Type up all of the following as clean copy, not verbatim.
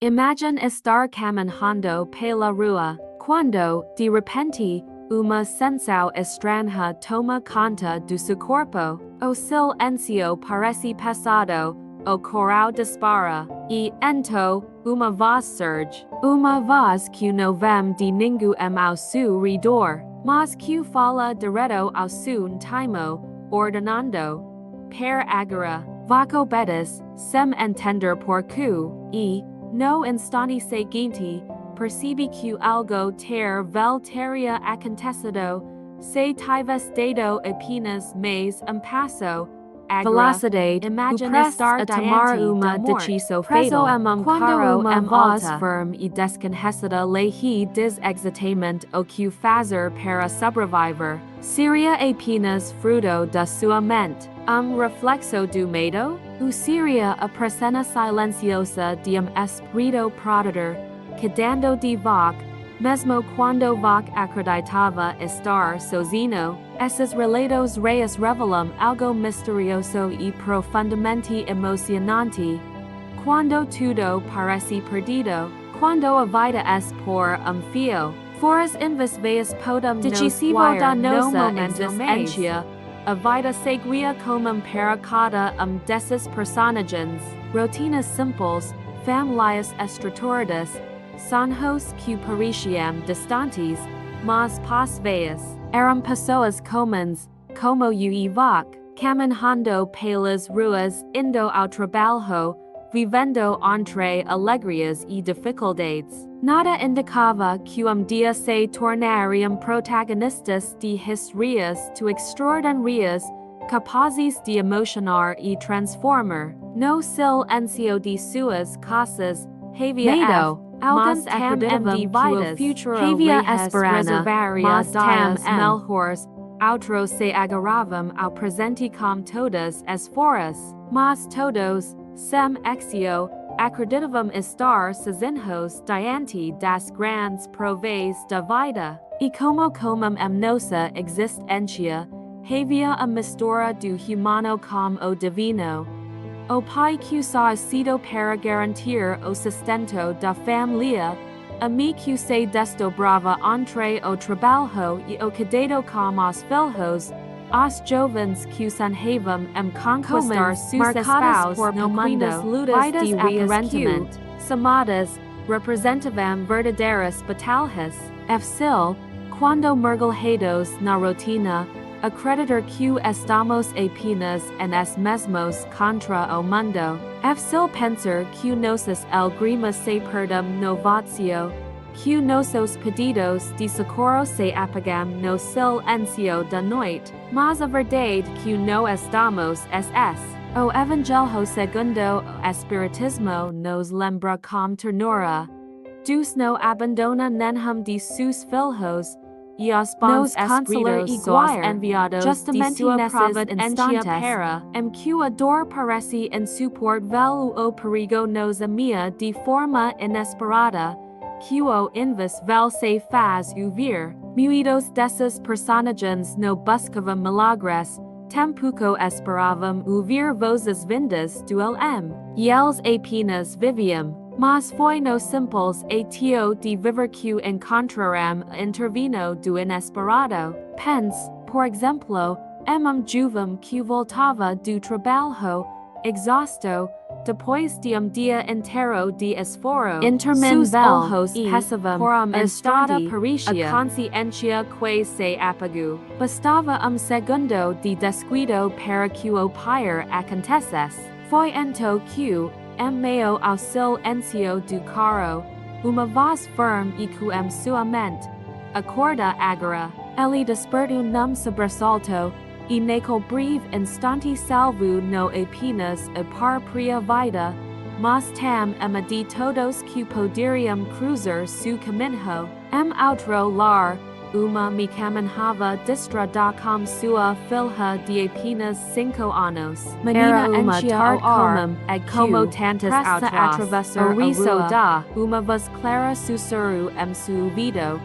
Imagine estar caminhando pela rua, quando, de repente, uma sensação estranha toma conta do seu corpo, o silêncio parece passado, o coral dispara, e, então, uma voz surge. Uma voz que não vem de ninguém ao seu redor, mas que fala direto ao seu intimo, ordenando. Per agora, vaco bedes, sem entender porquê, e, no instante seguinte, percebi que algo ter vel teria acontecido, se tivesse dado apenas mais passo. Velocidade, imagine estar a tomar uma decisão fatal, quando uma voz firme e desconhecida lhe diz exatamente o que fazer para sobreviver, seria apenas fruto da sua mente. Reflexo do medo? Ou seria a presença silenciosa de espírito protetor, quedando de vac, mesmo quando vac acreditava estar sozinho? Esses relatos reis revelam algo misterioso e profundamente emocionante. Quando tudo parece perdido, quando a vida é por fio, foras invisíveis podem nos guiar no momento existência. A vida seguia como para cada desses personagens, rotinas simples, famílias estruturadas, sonhos que pareciam distantes, mas passivas. Eram pessoas comuns, como eu e vac, caminhando pelas ruas, indo ao trabalho, vivendo entre alegrias e dificuldades. Nada indicava que dia se tornariam protagonistas de histórias tão extraordinárias, capazes de emocionar e transformar. No silêncio de suas casas, havia medo. Alguns acreditavam que o futuro havia esperança, mas dias melhores. Outros se agarravam ao presente com todas as forças, mas todos, sem exceção, acreditavam estar sozinhos diante das grandes provas da vida. E como nossa existência, havia a mistura do humano com o divino. O pai que só sido para garantir o sustento da família, a mim que se desdobrava entre o trabalho e o cuidado com os filhos, os jovens que sonhavam conquistar seus espaços no mundo, vidas de aparentemente somadas, representavam verdadeiras batalhas. Fácil, quando mergulhados na rotina, acreditar que estamos apenas en es mesmos contra o mundo. Fácil pensar que nossas lágrimas se perdem no vacío, que nossos pedidos de socorro se apagam no silêncio da noite, mas a verdade que não estamos es. O Evangelho segundo o Espiritismo nos lembra com ternura. Deus no abandona nenhum de seus filhos, e os bons espíritos são enviados justamente de sua providência para que a dor parece insuportável o perigo nos amia de forma inesperada, que o invisível se faz ouvir. Muitos desses personagens no buscavam milagres, tampouco esperavam ouvir vozes vindas do além. E eles apenas viviam. Mas foi no simples ato de viver que encontraram intervino do inesperado. Pense, por exemplo, jovem que voltava do trabalho, exausto, depois de dia inteiro de esforço. Seus olhos passavam por estrada parecia a consciência que se apagou. Bastava segundo de descuido para que o pior acontecesse. Foi então que, em meio ao silêncio do carro, uma voz firme ecoou sua mente. Acorda agora. Ele despertou num sobressalto, e naquele breve instante salvo não apenas a própria vida, mas também de todos que poderiam cruzar seu caminho. Outro lar, uma me caminhava distrada com sua filha de apenas 5 anos. Menina enchia o como tantas outras, o riso da uma voz clara sussurrou seu ouvido.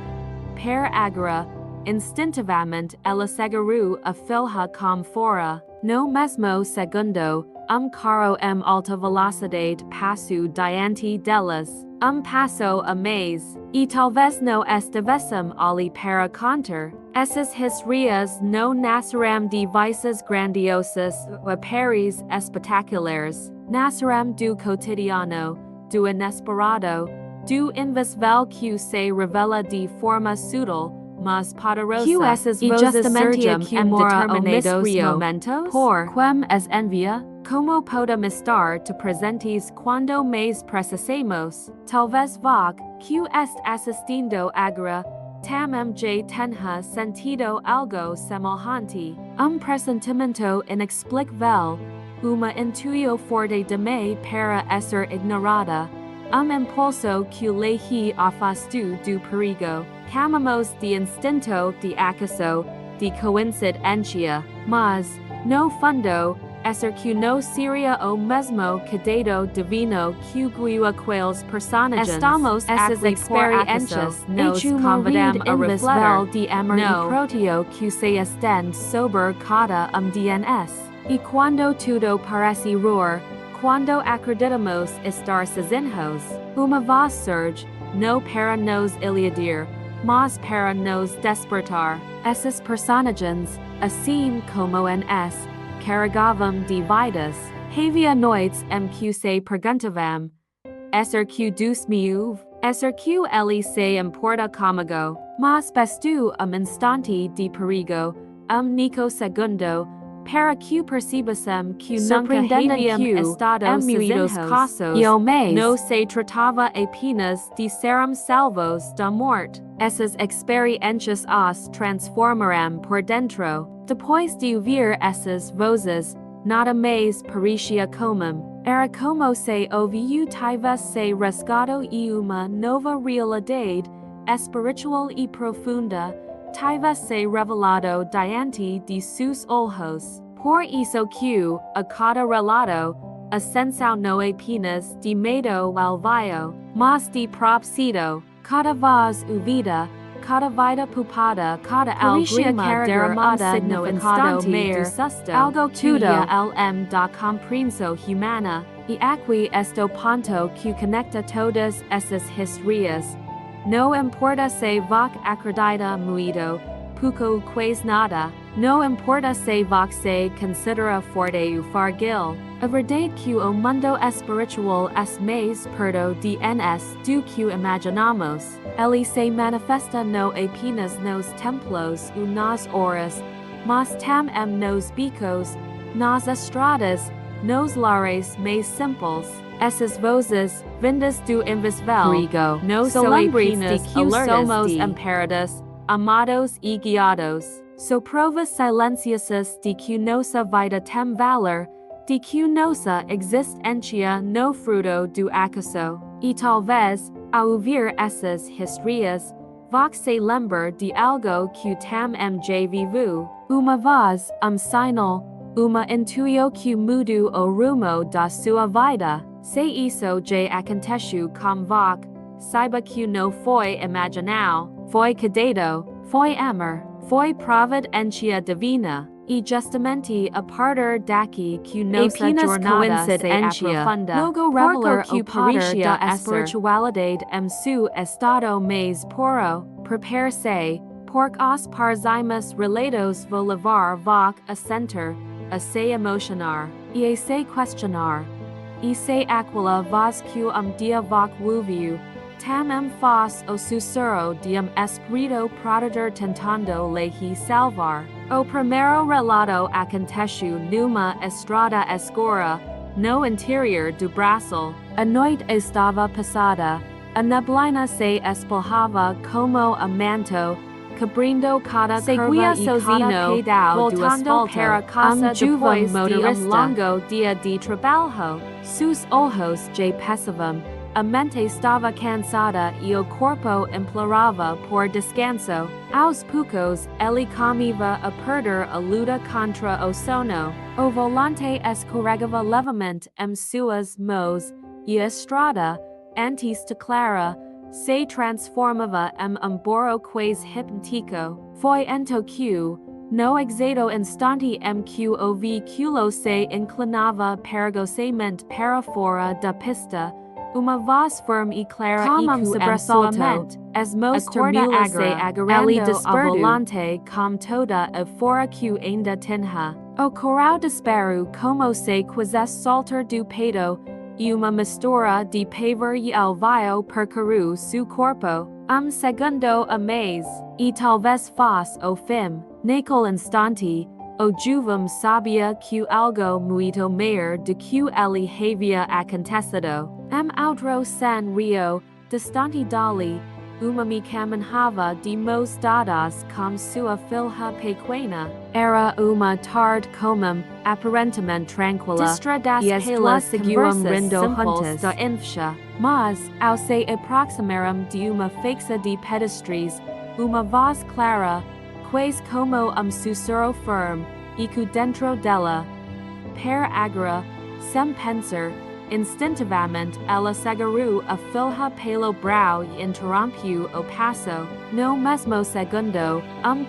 Per agora, instintivamente ela segurou a filha com fora. No mesmo segundo, caro alta velocidade passo diante delas, passo a mais, e talvez não estivessem ali para contar. Essas historias não nasceram de vices grandiosas ou paris espetaculares, nasceram do cotidiano, do inesperado, do invisível que se revela de forma sutil, mas poderosa. Que essas E vozes justamente surgem determinados momentos, por quem as envia, como podemos estar te presentes quando mais precisamos, talvez vac, que est assistindo agora, tamam já tenha sentido algo semelhante, pressentimento inexplicável, uma intuição forte demais para ser ignorada, impulso que lhe afastu do perigo, chamamos de instinto de acaso, de coincidência, mas, no fundo, ser que no seria o mesmo cuidado divino que guia aqueles personagens. Estamos Essas experiências nos convidam a refletir de amor e proteo que se estende sobre cada DNS. E quando tudo parece ruir, quando acreditamos estar sozinhos, uma voz surge, não para nos iludir, mas para nos despertar. Essas personagens, assim como NS, carregavam de vidas, havia noites que se perguntavam, ser que Deus me ouve, ser que ele se importa comigo, mas bastu instante de perigo, nico segundo, para que percebessem que nunca haviam estado sozinhos casos, e ao mais, não se tratava apenas de serem salvos da morte. Essas experiências os transformaram por dentro. Depois de ouvir essas vozes, nada mais parecia comum. Era como se ouviu tivesse resgado e uma nova realidade, espiritual e profunda, tivesse revelado diante de seus olhos. Por isso que, a cada relato, a sensação não apenas de medo alvio, mas de propósito, cada voz ouvida, cada vida poupada, cada algrima derramada no instante do susto, algo tudo além da compreensão humana, e aqui está o ponto que conecta todas essas historias. Não importa se voc acredita muito, pouco ou quase nada, não importa se voc se considera forte ou frágil, a verdade que o mundo espiritual é mais perto de nós do que imaginamos. Ele se manifesta não apenas nos templos ou nas horas, mas também nos bicos, nas estradas, nos lares mais simples. Essas vozes, vindas do invisível, não são apenas de que somos amparados, amados e guiados. São provas silenciosas de que nossa vida tem valor, de que nossa existência no fruto do acaso. E talvez, ao ouvir essas historias, voc se lembre de algo que também já viu, uma voz, sinal, uma intuição que mudou o rumo da sua vida. Se isso já aconteceu com voc, saiba que não foi imaginal, foi cuidado, foi amor, foi providência divina. E justamente a partir daqui que nossa jornada se aprofunda, logo revelar que parecia da espiritualidade su estado mais puro, prepare-se, porque os parzimos relatos vou levar voc a sentir, a se emocionar, e a se questionar. E se aquela voz que dia voc ouviu, tamam faz o sussurro de espírito protetor tentando lhe salvar. O primeiro relato aconteceu numa estrada escura, no interior do Brasil. A noite estava passada, a neblina se espalhava como a manto, cobrindo cada curva e cada pedal voltando para casa depois de longo dia de trabalho. Seus olhos já pesavam, a mente estava cansada e o corpo implorava por descanso. Aos poucos, ele começava a perder a luta contra o sono. O volante escorregava levemente suas mãos, e a estrada, antes de clara, se transformava em burro quase hipnótico. Foi então que, no exedo instanti mqov culo se inclinava perigosement parafora da pista, uma voz firm e clara Comum sobressalto, as most termula se ali agarrando a volante com toda a fora que ainda tinha. O coral disparu como se quisesse saltar do peito, e uma mistura de pavor e alvio percorreu seu corpo, segundo a mês, e talvez fosse o fim, naquele instante, o jovem sabia que algo muito maior do que ele havia acontecido. Outro San Rio, distante dali, uma me caminhava de mãos dadas com sua filha pequena. Era uma tarde comum, aparentemente tranquila, e as pelas seguiam rindo juntas da infcha. Mas, ao se aproximaram de uma faixa de pedestres, uma voz clara, quase como sussurro firme, e que dentro dela, per agora, sem pensar, instintivamente ela segurou a filha pelo brau e interrompeu o passo. No mesmo segundo,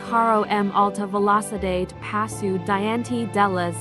carro alta velocidade passou diante delas,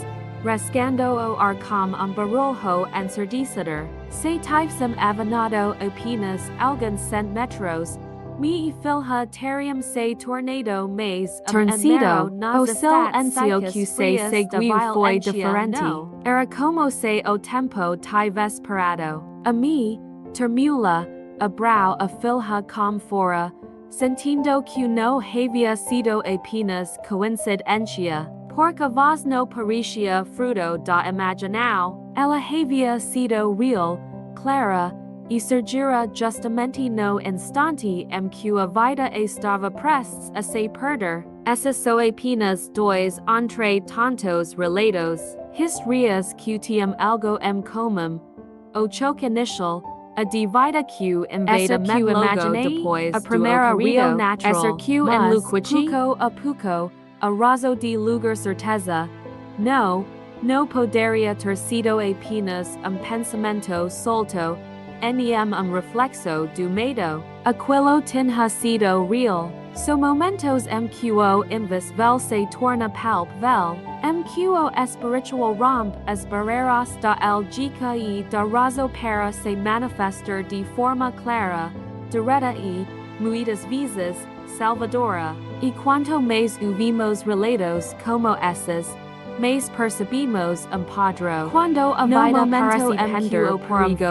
rasgando o ar com barulho ensurdecedor. Se tivessem avançado apenas alguns centímetros, me filha teriam se tornado mais Torcido, o silêncio que se seguiu foi diferente. Era como se o tempo tivesse parado. A mim, tremula, a brau a filha com fora, sentindo que não havia sido apenas coincidência, porque a voz não parecia fruto da imaginação, ela havia sido real, clara, e surgira justamente no instante em que a vida estava prestes a se perder. Essas são apenas dois entre tantos relatos, historias que tinham algo em comum. O choque inicial, a de vida que invade me imaginei, depois a primeira real natural, mas, pouco a raso de lugar certeza, não poderia ter sido apenas pensamento solto, reflexo do medo. Aquilo tinha sido real. So momentos mqo invisível se torna palpável. Mqo espiritual rompe as barreiras da lógica e da razão para se manifestar de forma clara, direta e, muitas vezes, salvadora. E quanto mais ouvimos relatos como esses, mas percebimos padrão. Quando a vida parece pender por perigo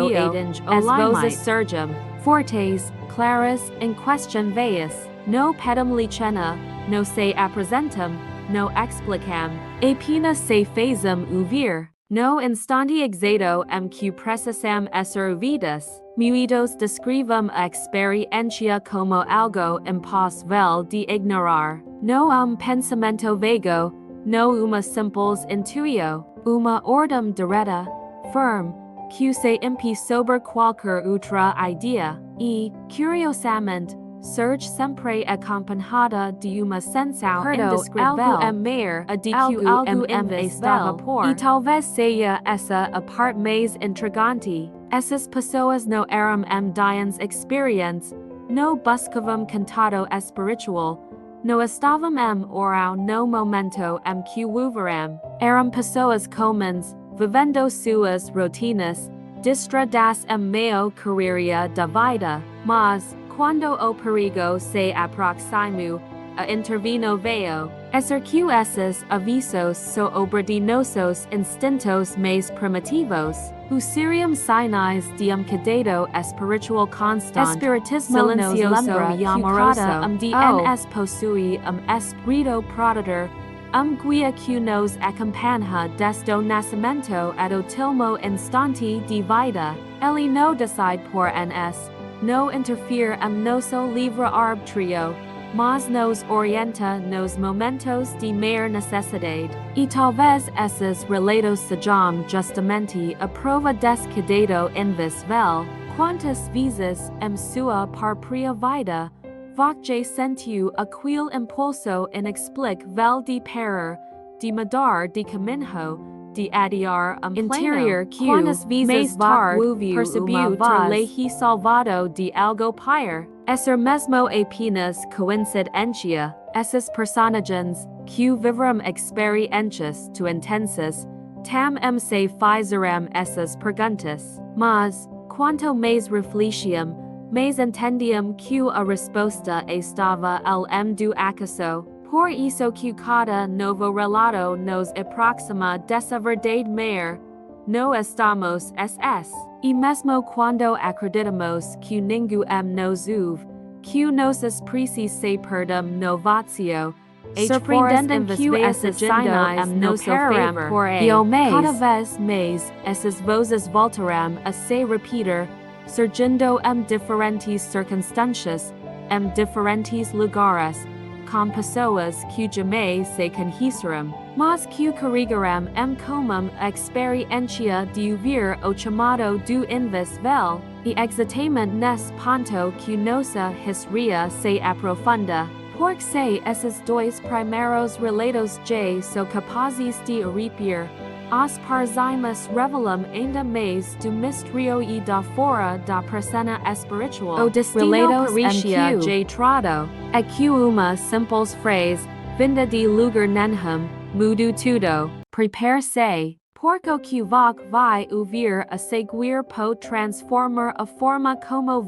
as vozes surgem, fortes, claras, inquestionáveis, no pedem licença, no se apresentam, no explicam, apenas se fazem ouvir. No instante exato que precisam ser ouvidas, muitos descrevem a experiência como algo impossível de ignorar. No pensamento vago, no uma simples intuio, uma ordem direta, firme, que se impõe sobre qualquer outra idea, e, curiosamente, surge sempre acompanhada de uma sensação indescritível, a de que algo estava por, e talvez seja essa a parte mais intrigante. Essas pessoas não eram dias experientes, não buscavam contato espiritual, não estavam orao no momento que viveram. Eram pessoas comuns, vivendo suas rotinas, distraídas meio correria da vida, mas, quando o perigo se aproximou, a intervino veio. Que esses avisos so obra de nossos instintos mais primitivos, seriam sinais de cuidado espiritual constante, espiritismo silencioso e amoroso, DNS possui espírito protetor, guia que nos acompanha desde o nascimento até o último instante de vida. Ele não decide por nos, não interfere nosso livre-arbítrio, mas nos orienta nos momentos de maior necessidade. E talvez esses relatos sejam justamente a prova desse cuidado invisível. Quantas vezes sua própria vida, você sentiu aquele impulso inexplicável de parar, de mudar de caminho, de adiar interior que, mais tarde, percebeu ter lhe salvado de algo pior. Mesmo apenas coincidência, esses personagens, q viverum experientius tu intensis, tam se physerem esses perguntis, mas, quanto mais refletium, mais entendium q a resposta estava do acaso, por isso que cada novo relato nos aproxima dessa verdade maior, no estamos ss, e mesmo quando acreditamos que ninguém nos ouve, que nossas preces se perdem no vazio, surpreendendo que esses sinais nos operam por cada vez mais essas vozes voltarão a se repetir, surgindo diferentes circunstâncias, diferentes lugares, com pessoas que jamais se conheceram, mas que carregarão como a experiência de ouvir o chamado do invisível, e exatamente nesse ponto que nossa história se aprofunda, porque se esses dois primeiros relatos já são capazes de arrepiar, as parzimas revelam ainda mais do mistério e da fora da persona espiritual. O destino parecia já trado. É que uma simples frase, vinda de lugar nenhum, mudo tudo. Prepare-se, porque o que vai ouvir a seguir pode transformar a forma como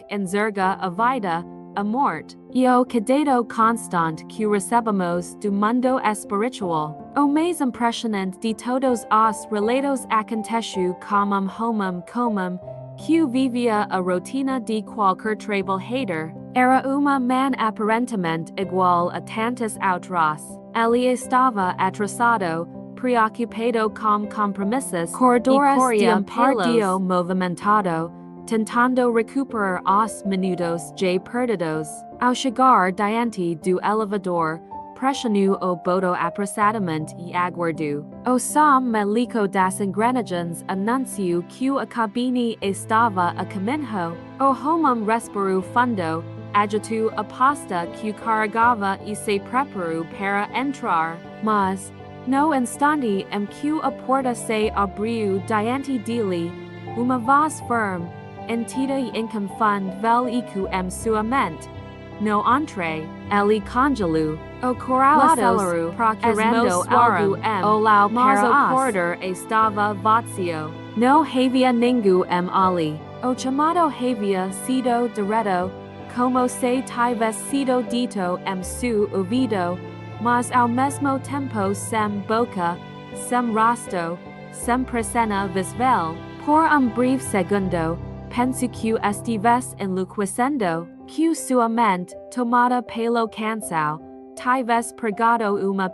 enxerga a vida, a morte, e o cuidado constante que recebemos do mundo espiritual. O mais impressionante de todos os relatos aconteceu com homem comum, que vivia a rotina de qualquer trabalhador. Era man aparentemente igual a tantas outras. Ele estava atrasado, preocupado com compromissos, corredores de pardio movimentado, tentando recuperar os minutos já perdidos. Ao chegar diante do elevador, pressionou o botão apressadamente e aguardou. O som melico das engrenagens anunciou que a cabine estava a caminho. O homem respirou fundo, agitou a pasta que carregava e se preparou para entrar. Mas, no instante em que a porta se abriu diante dele, uma voz firme, entida e inconfundível e sua mente. No entre, ele congelou. O coral acelerou, procurando algo olhar mas o corredor estava vazio. Não havia ninguém ali. O chamado havia sido direto, como se tivesse sido dito seu ouvido, mas ao mesmo tempo sem boca, sem rosto, sem presença visível. Por breve segundo, penso que estivesse enlouquecendo, que sua mente, tomada pelo cansaço, tivesse pregado uma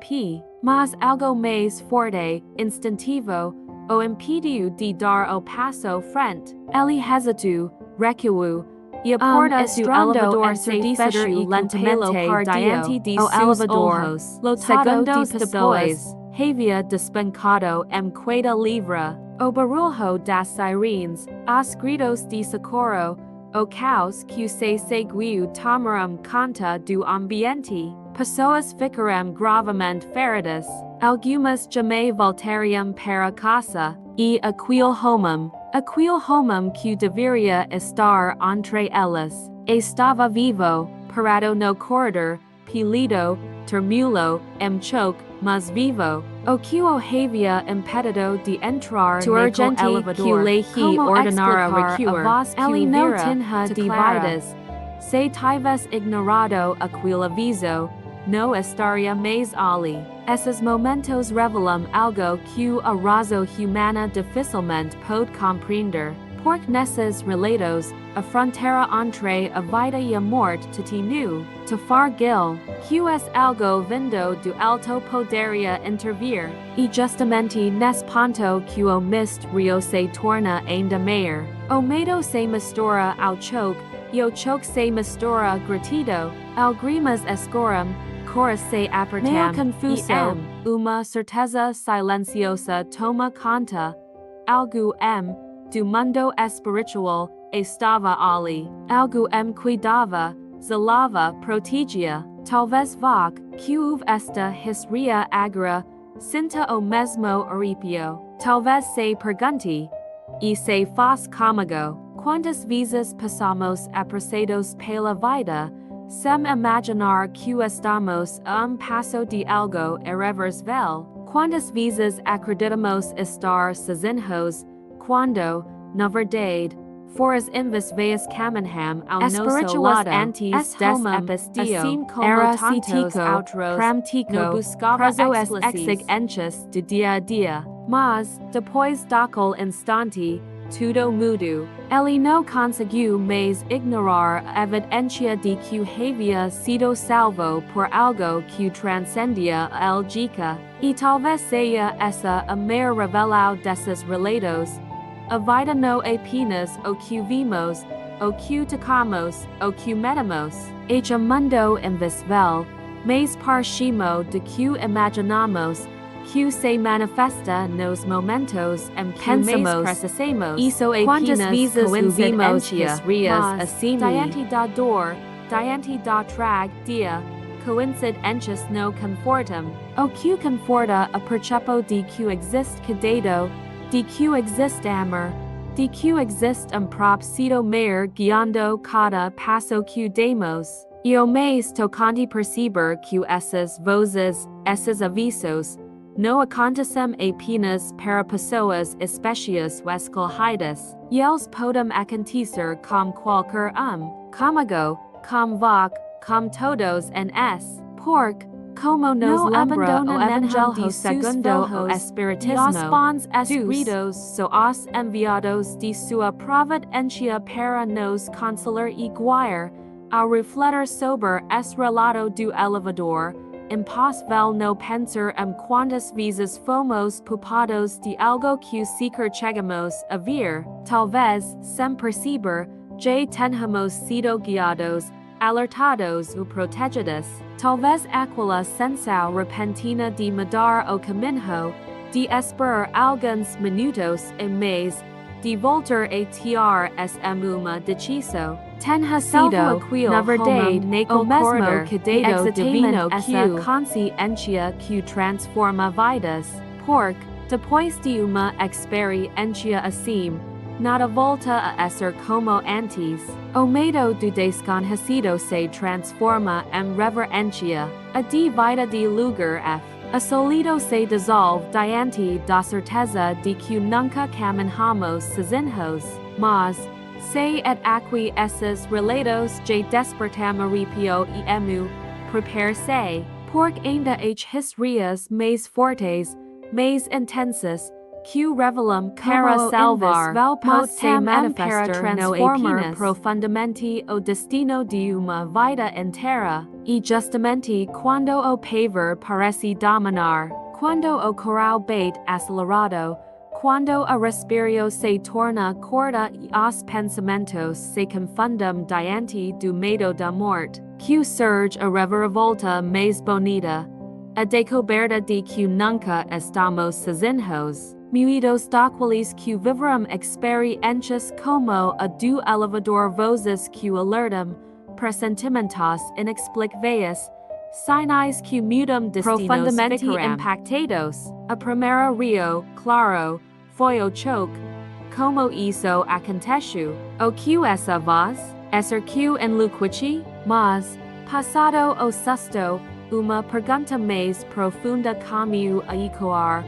mas algo mais forte, instintivo, o impediu de dar o passo frente. Ele hesitou, recuou, e a porta do elevador se fechou lentamente diante de seus olhos. Segundos depois, havia despencado queda livre. O barulho das sirens, os gritos de socorro, o caos que se seguiu tomaram conta do ambiente. Pessoas ficaram gravemente feridas. Algumas jamais voltariam para casa. E aquele homem que deveria estar entre elas, estava vivo, parado no corredor, pálido, tremulo, choque, mas vivo. O que o havia impedido de entrar naquele elevador, como ordenara recuar, ele não tinha dúvidas. Se tivesse ignorado aquele aviso, não estaria mais ali. Esses momentos revelam algo que a razão humana dificilmente pode compreender. Porque nesses relatos, a fronteira entre a vida e a morte continua, te fargil, que é algo vindo do alto poderia intervir, e justamente nesse ponto que o mistério se torna ainda maior. O medo se mistura ao choque, e o choque se mistura gratido, algrimas escoram, cora se apertam, meio confuso, uma certeza silenciosa toma conta, algo do mundo espiritual estava ali, algo cuidava, zelava, protegia, talvez que houve esta história agora, sinta o mesmo arrepio, talvez se pergunte, e se faz comigo, quantas vezes passamos apressados pela vida, sem imaginar que estamos paso de algo irreversible, quantas vezes acreditamos estar sozinhos, quando, na verdade, foras invisibles caminham ao nosso lado, antes des epistio, assim como era tantos cítico, outros, pratico, no buscava prazo es exigentes do dia a dia, mas, depois daquele instante, tudo mudo. Ele não conseguiu mais ignorar a evidência de que havia sido salvo por algo que transcendia a lógica, e talvez seja essa a maior revelação desses relatos. A vida não é apenas o que vimos, o que tocamos, o que medimos, o mundo invisível, mas partimos de que imaginamos, que se manifesta nos momentos em que Pensamos, precisamos. isso é Quantas apenas vezes ouvimos coincidências mas, assim. diante da dor, diante da tragédia, coincidências não confortam. O que conforta a percepção de que existe cuidado, de que existe amor, de que existe propósito maior guiando cada passo que demos. E o mais tocante perceber que essas vozes, esses avisos, não acontecem apenas para pessoas especiais ou escolhidas. Eles podem acontecer com qualquer comigo, com vós, com todos nós. Porque, como nos lembra o Evangelho segundo o Espiritismo, os espíritos são os enviados de sua providência para nos consolar e guiar, ao refletir sobre esse relato do elevador, impossível não pensar em quantas vezes fomos poupados de algo que sequer chegamos a ver, talvez, sem perceber, já tenhamos sido guiados, alertados ou protegidos. Talvez aquela sensação repentina de mudar o caminho, de esperar alguns minutos e mais, de voltar a tirar uma decisão. Tenha sido, na verdade, o mesmo cuidado divino essa consciência que transforma vidas, porque, depois de uma experiência assim, nada volta a ser como antes. O medo do desconhecido se transforma em reverência, a vida de lugar F. A solidão se dissolve diante da certeza de que nunca caminhamos sozinhos, mas, se et aqui esses relatos já despertam arrepio e emu, prepare-se, porque ainda há historias mais fortes, mais intensas, que revelam para salvar, mas se manifestar no apenas profundamente o destino de uma vida inteira, e justamente quando o pavor parece dominar, quando o coral bate acelerado, quando a respirio se torna corta e os pensamentos se confundem diante do medo da morte, que surge a reviravolta mais bonita, a descoberta de que nunca estamos sozinhos, muitos daqueles que viveram experiências como a do elevador, vozes que alertam, pressentimentos inexplicáveis, sinais que mudam destinos profundamente impactados. A primeira rio, claro, foi o choque. Como isso aconteceu? O que essa voz? Esser que enlouqueci? Mas, passado o susto, uma pergunta mais profunda começou a ecoar.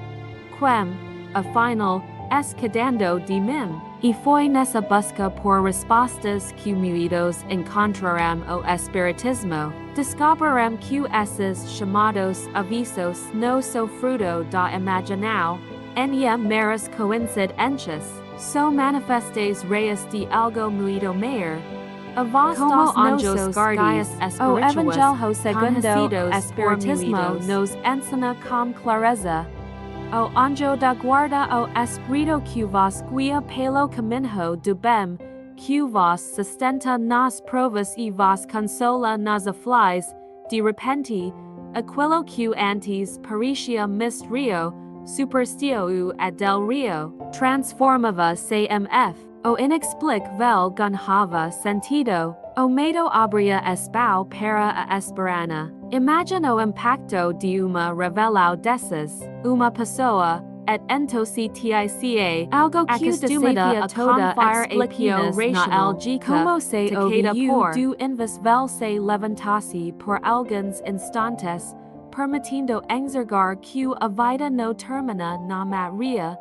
Quem, afinal, es quedando de mim? E foi nessa busca por respostas que muitos encontraram o espiritismo. Descobriram que esses chamados avisos não são fruto da imaginação, nem meras coincidências, são manifestes reais de algo muito maior. A voz dos nossos guardias o Evangelho segundo o Espiritismo nos ensina com clareza. O anjo da guarda o Espírito que vos guia pelo caminho do bem, que vos sustenta nas provas e vos consola nas aflições, de repente, aquilo que antes parecia misterio, superstitio e del rio, transformava-se em o inexplicável ganhava sentido. O medo abria espaço para a esperança. Imagina o impacto de uma revelação dessas. Uma pessoa, et entostica algo acostumida a confire apinas na algica como se oviu du invis vel se levantasi por alguns instantes permitindo exergar q a vida no termina na maria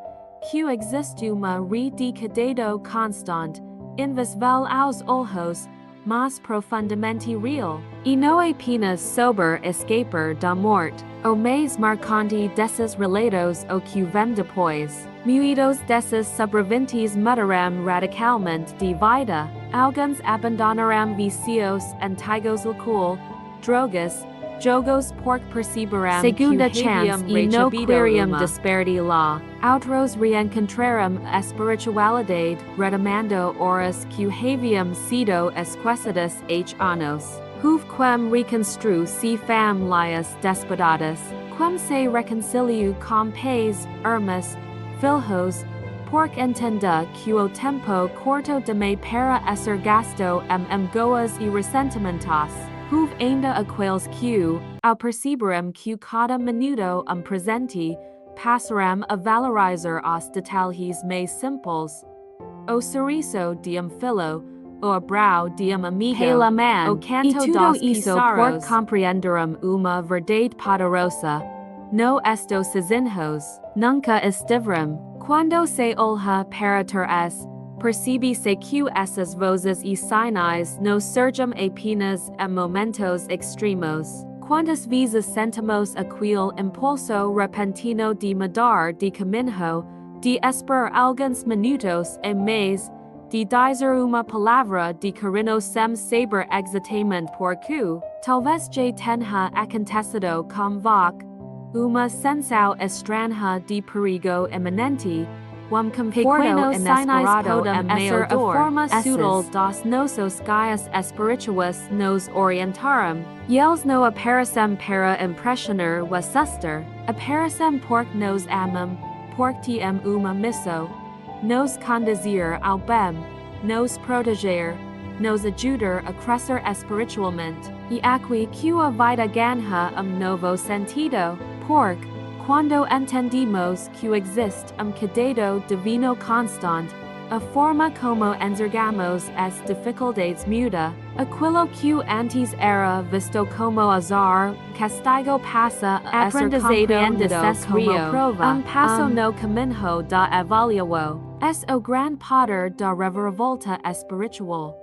q existuma re decadado constant invis vel aos olhos mas profundamente real e no apenas sober escaper da morte o mais marcante desses relatos o que vem depois muitos desses sobreviventes mudaram radicalmente de vida alguns abandonaram vicios antigos alcool drogas jogos porque perceberam segunda chance e no queriam disparity lá. Outros reencontraram a espiritualidade, retomando horas que haviam sido esquecidas anos. Houve quem reconstrui se famílias despodadas, quem se reconciliou com pais, irmãos, filhos, porque entenda que o tempo curto demais para ser gasto em goas e ressentimentos. Houve ainda aqueles que, ao perceberem que cada minuto presente, passarão a valorizar os detalhes mais simples. O sorriso de filho, o abraço de amigo, pela mão, o canto dos písaros, por compreenderem uma verdade poderosa. No estos sozinhos, nunca estiveram. Quando se olha para trás, percebe-se que essas vozes e sinais não surgem apenas em momentos extremos. Quantas vezes sentimos aquele impulso repentino de mudar de caminho, de esperar alguns minutos e mais, de dizer uma palavra de carinho sem saber exatamente porquê, talvez já tenha acontecido com você, uma sensação estranha de perigo iminente, conforto inesperado ser a forma sutil dos nossos guias espirituais nos orientaram. Eles não aparecem para impressionar o suster, aparecem porque nos amam, porque têm uma missão, nos conduzir ao bem, nos proteger, nos ajudar a crescer espiritualmente, e aqui que a vida ganha novo sentido, porque quando entendemos que existe cuidado divino constante, a forma como enxergamos as dificuldades muda, aquilo que antes era visto como azar, castigo passa a ser compreendido como prova, passo no caminho da avaliação, es o gran poder da reviravolta espiritual.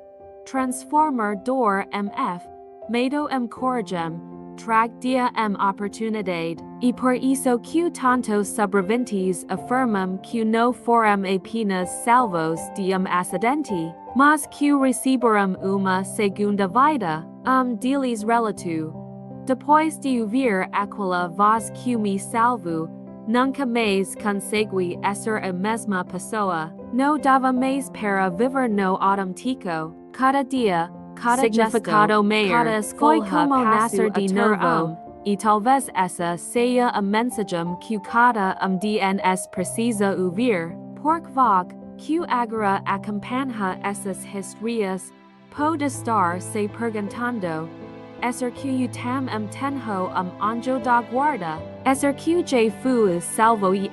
Transformar dor mf, medo coragem, trago dia oportunidade, e por isso que tantos sobreviventes afirmam que não foram apenas salvos de acidente, mas que receberam uma segunda vida, deles relato. Depois de ouvir aquela voz que me salvou, nunca mais consegui ser a mesma pessoa, não dava mais para viver no autêntico, cada dia, cada significado maior, cada foi como nascer de novo, e talvez essa seja a mensagem que cada DNS precisa ouvir, porque vague, que agora acompanha essas histórias, pode estar se perguntando, ser que tam tenho anjo da guarda, ser que já fui salvo e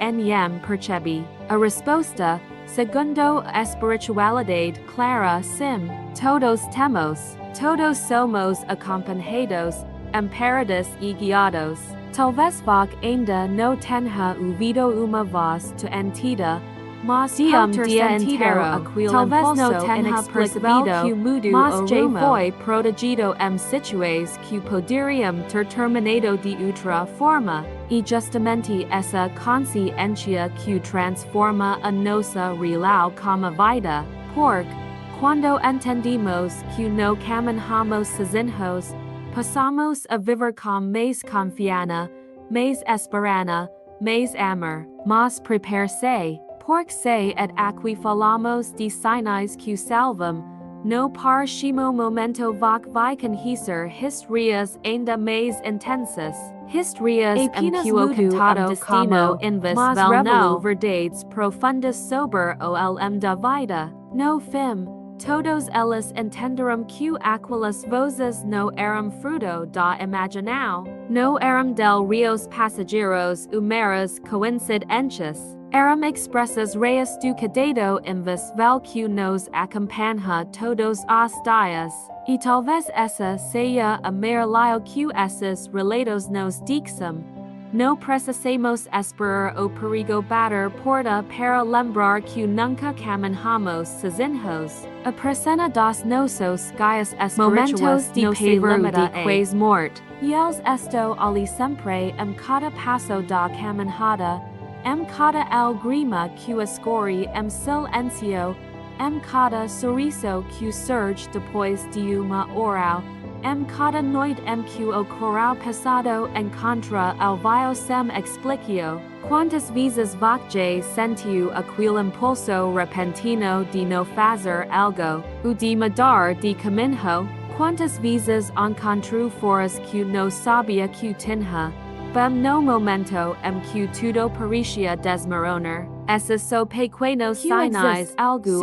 percebi, a resposta, segundo a espiritualidade clara sim, todos temos, todos somos acompanhados, amparados e guiados. Talvez vague ainda não tenha ouvido uma voz tu entida, mas dia inteiro talvez não tenha percebido que mudou mas já foi protegido situações que poderiam ter terminado de outra forma, e justamente essa consciência que transforma a nossa real como vida, porque, quando entendemos que não caminhamos sozinhos, passamos a viver com mais confiança, mais esperança, mais amor, mas prepare-se. Porque se et aqui falamos de sinais que salvam, no próximo momento vai conhecer histórias ainda mais intensas. Histórias apenas que o contado como invis vel verdades profundas sobre o da vida. No fim, todos ellis intenderum q aquilas voces no eram fruto da imaginao, no eram del rios pasajeros humeras coincidentias. Eram expresses reis do cadado invis vel q nos acompanha todos os dias, e talvez essa seja a maioria q esses relatos nos dixam. No precisamos esperar o perigo bater porta para lembrar que nunca caminhamos sozinhos. A presena dos nossos guias espirituais de no se limita de quais mort. Eles esto ali sempre cada passo da caminhada, cada algrima que escorre silencio, cada sorriso que surge depois de uma hora, cada noite que o coral passado encontra alvio sem explicio. Quantas vezes você sentiu aquele impulso repentino de não fazer algo, ou de mudar de caminho? Quantas vezes encontrou foras que não sabia que tinha? Bem no momento que tudo parecia desmoronar. Essas são pequenos sinais algo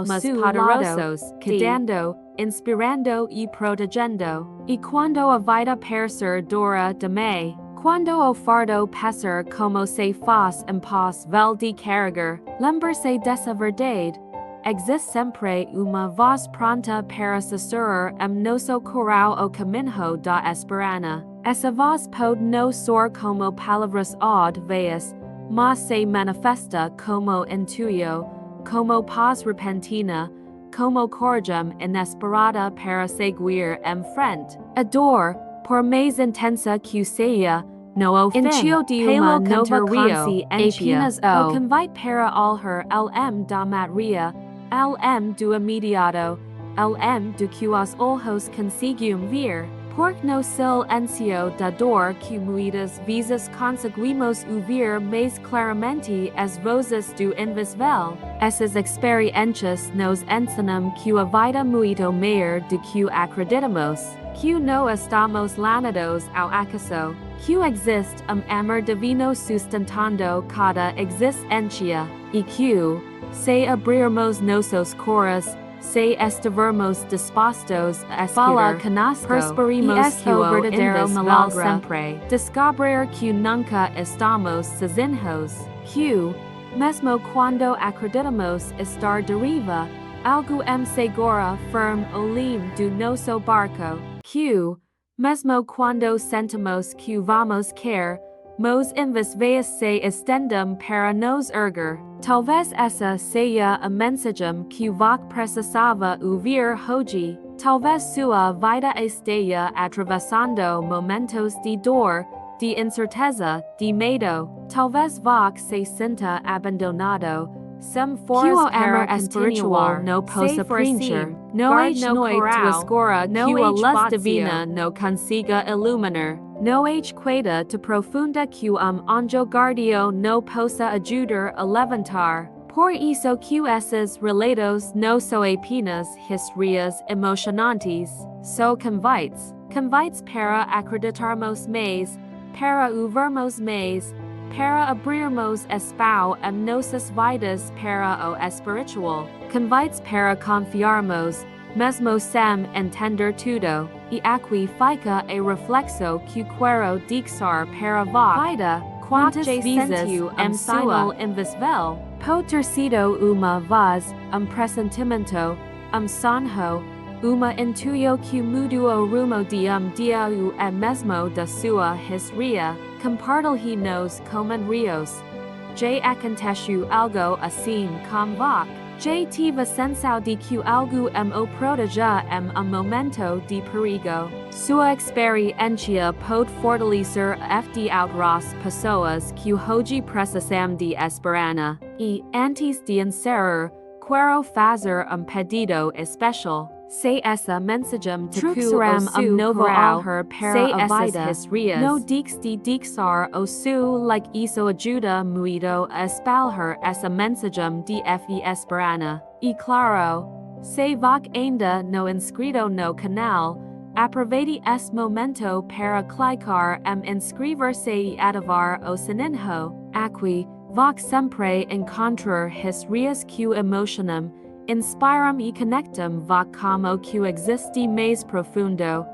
mais poderosos, quedando, inspirando e protegendo. E quando a vida parecer dura demais, quando o fardo pesar como se faz impossível de carregar, lembre-se dessa verdade. Existe sempre uma voz pronta para sussurrar nosso coral o caminho da esperança. Essa voz pode não soar como palavras óbvias, mas se manifesta como intuito, como paz repentina, como coragem inesperada para seguir em frente. A dor, por mais intensa que seja, no o fim, de uma nova consciência, apenas o convite para alher da matria, do imediato, do que os olhos conseguem ver. Porque no silencio da dor que muitas vezes conseguimos ouvir mais claramente as vozes do invisível. Essas experiências nos ensinam que a vida muito maior do que acreditamos, que não estamos lanados ao acaso, que existe amor divino sustentando cada existência, e que, se abrirmos nossos cores, se estivermos dispostos a Fala escutar, conosco, prosperimos que o verdadeiro invisível milagre. sempre. Descobrir que nunca estamos sozinhos, que, mesmo quando acreditamos estar deriva, algo segura firme o leme do nosso barco, que, mesmo quando sentimos que vamos cair, mos invisíveis se estendem para nos erguer. Talvez essa seja a mensagem que você precisava ouvir hoje. Talvez sua vida esteja atravessando momentos de dor, de incerteza, de medo. Talvez você se sinta abandonado, sem forças para continuar, no possa preencher, no guarde no noite coral, escura no que a luz vazio, divina no consiga iluminar, no queda te profunda que anjo guardio no possa ajudar a levantar. Por isso que esses relatos no são apenas historias emocionantes, são convites para acreditarmos mais, para ouvirmos mais, para abrirmos espaço nossas vidas para o espiritual, convites para confiarmos, mesmo sem entender tudo, e aqui fica a reflexo que quero deixar para vós. vida. Quantas Vezes sentiu sinal invisível? Pode ter sido uma voz, pressentimento, sonho, uma intuição que mudou o rumo de dia ou mesmo da sua história. Compartilhe-nos rios. Já aconteceu algo assim com você? Já tive a sensação de que algo o proteger momento de perigo. Sua experiência pode fortalecer de outras pessoas que hoje precisam de esperança. E, antes de encerrar, quero fazer pedido especial. Se essa mensagem te Truxaram novo coral, alher para se a essas vida, historias. no de deixar o seu like isso ajuda muito a espalhar essa mensagem de esperança. E claro, se você ainda não inscrito no canal, aproveite este momento para clicar inscrever-se e ativar o sininho. Aqui, você sempre encontrar historias que emocionam, inspiram e connectum voc como que existi mais profundo,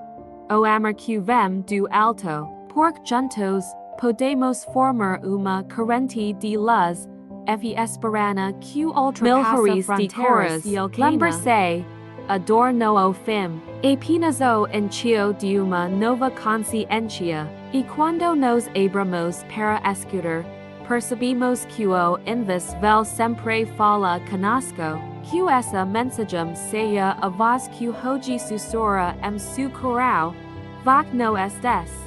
o amor que vem do alto, porque juntos podemos formar uma corrente de luz, e esperança que ultrapassa fronteiras e lembra-se, a dor no o fim, apenas o enchio de uma nova consciência, e quando nos abramos para escutar, percebemos que o invis vel sempre fala conosco, que essa mensagem seja a voz que hoje sussurra em su coral, voc no estes.